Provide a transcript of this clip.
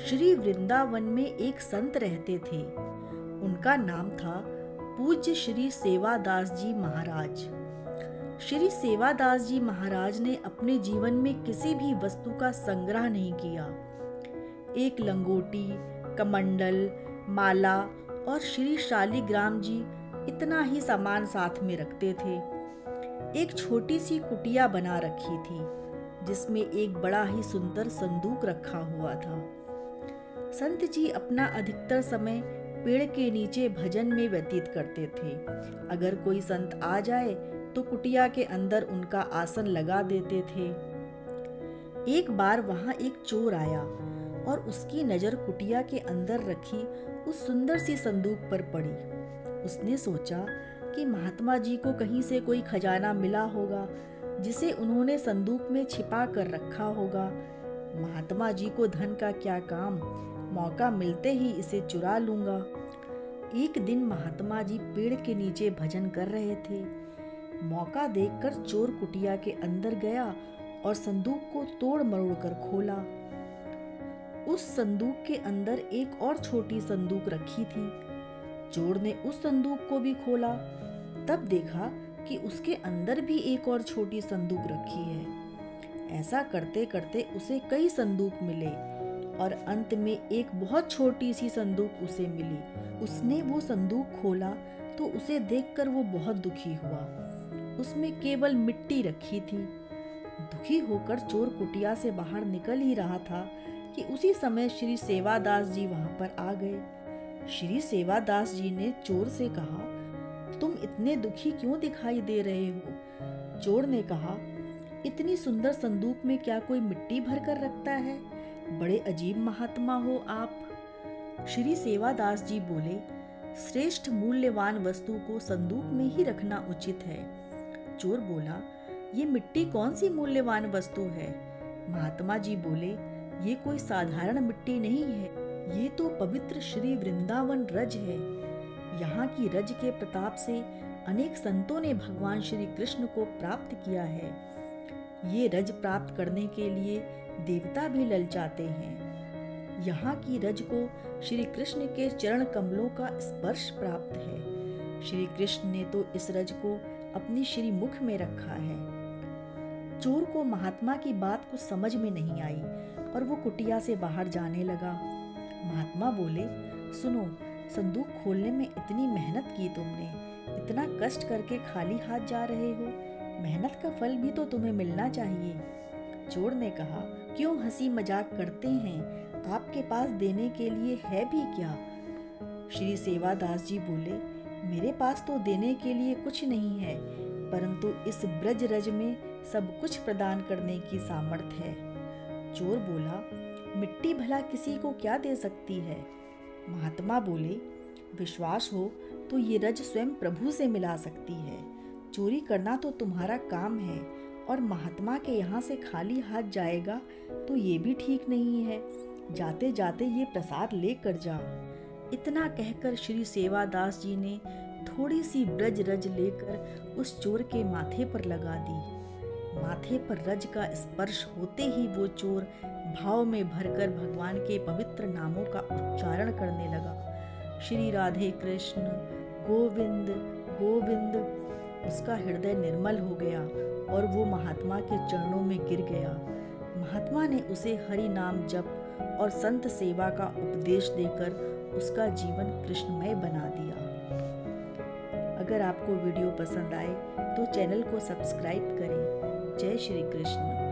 श्री वृंदावन में एक संत रहते थे। उनका नाम था पूज्य श्री सेवादास जी महाराज। श्री सेवादास जी महाराज ने अपने जीवन में किसी भी वस्तु का संग्रह नहीं किया। एक लंगोटी, कमंडल, माला और श्री शालिग्राम जी इतना ही सामान साथ में रखते थे। एक छोटी सी कुटिया बना रखी थी जिसमें एक बड़ा ही सुंदर संदूक रखा हुआ था। संत जी अपना अधिकतर समय पेड़ के नीचे भजन में व्यतीत करते थे। अगर कोई संत आ जाए तो कुटिया के अंदर उनका आसन लगा देते थे। एक बार वहां एक चोर आया और उसकी नजर कुटिया के अंदर रखी उस सुंदर सी संदूक पर पड़ी। उसने सोचा कि महात्मा जी को कहीं से कोई खजाना मिला होगा जिसे उन्होंने संदूक में छिपा कर रखा होगा। महात्मा जी को धन का क्या काम, मौका मिलते ही इसे चुरा लूंगा। एक दिन महात्मा जी पेड़ के नीचे भजन कर रहे थे। मौका देखकर चोर कुटिया के अंदर गया और संदूक को तोड़ मरोड़ कर खोला। उस संदूक के अंदर एक और छोटी संदूक रखी थी। चोर ने उस संदूक को भी खोला, तब देखा कि उसके अंदर भी एक और छोटी संदूक रखी है। ऐसा करते करते उसे कई संदूक मिले और अंत में एक बहुत छोटी सी संदूक उसे मिली। उसने वो संदूक खोला तो उसे देखकर वो बहुत दुखी हुआ। उसमें केवल मिट्टी रखी थी। दुखी होकर चोर कुटिया से बाहर निकल ही रहा था कि उसी समय श्री सेवादास जी वहां पर आ गए। श्री सेवादास जी ने चोर से कहा, तुम इतने दुखी क्यों दिखाई दे रहे हो? चोर ने कहा, इतनी सुंदर संदूक में क्या कोई मिट्टी भर कर रखता है? बड़े अजीब महात्मा हो आप। श्री सेवादास जी बोले, श्रेष्ठ मूल्यवान वस्तु को संदूक में ही रखना उचित है। चोर बोला, ये मिट्टी कौन सी मूल्यवान वस्तु है? महात्मा जी बोले, ये कोई साधारण मिट्टी नहीं है, ये तो पवित्र श्री वृंदावन रज है। यहाँ की रज के प्रताप से अनेक संतों ने भगवान श्री कृष्ण को प्राप्त किया है। ये रज प्राप्त करने के लिए देवता भी ललचाते हैं। यहाँ की रज को श्री कृष्ण के चरण कमलों का स्पर्श प्राप्त है। श्री कृष्ण ने तो इस रज को अपनी श्री मुख में रखा है। चोर को महात्मा की बात कुछ समझ में नहीं आई और वो कुटिया से बाहर जाने लगा। महात्मा बोले, सुनो, संदूक खोलने में इतनी मेहनत की तुमने, इतना कष्ट करके खाली हाथ जा रहे हो, मेहनत का फल भी तो तुम्हें मिलना चाहिए। चोर ने कहा, क्यों हंसी मजाक करते हैं, आपके पास देने के लिए है भी क्या? श्री सेवादास जी बोले, मेरे पास तो देने के लिए कुछ नहीं है, परंतु इस ब्रज रज में सब कुछ प्रदान करने की सामर्थ्य है। चोर बोला, मिट्टी भला किसी को क्या दे सकती है? महात्मा बोले, विश्वास हो तो ये रज स्वयं प्रभु से मिला सकती है। चोरी करना तो तुम्हारा काम है और महात्मा के यहाँ से खाली हाथ जाएगा तो ये भी ठीक नहीं है। जाते जाते ये प्रसाद लेकर जा। इतना कहकर श्री सेवादास जी ने थोड़ी सी ब्रज रज लेकर उस चोर के माथे पर लगा दी। माथे पर रज का स्पर्श होते ही वो चोर भाव में भरकर भगवान के पवित्र नामों का उच्चारण करने लगा। श्री राधे कृष्ण गोविंद गोविंद। उसका हृदय निर्मल हो गया और वो महात्मा के चरणों में गिर गया। महात्मा ने उसे हरि नाम जप और संत सेवा का उपदेश देकर उसका जीवन कृष्णमय बना दिया। अगर आपको वीडियो पसंद आए तो चैनल को सब्सक्राइब करें। जय श्री कृष्ण।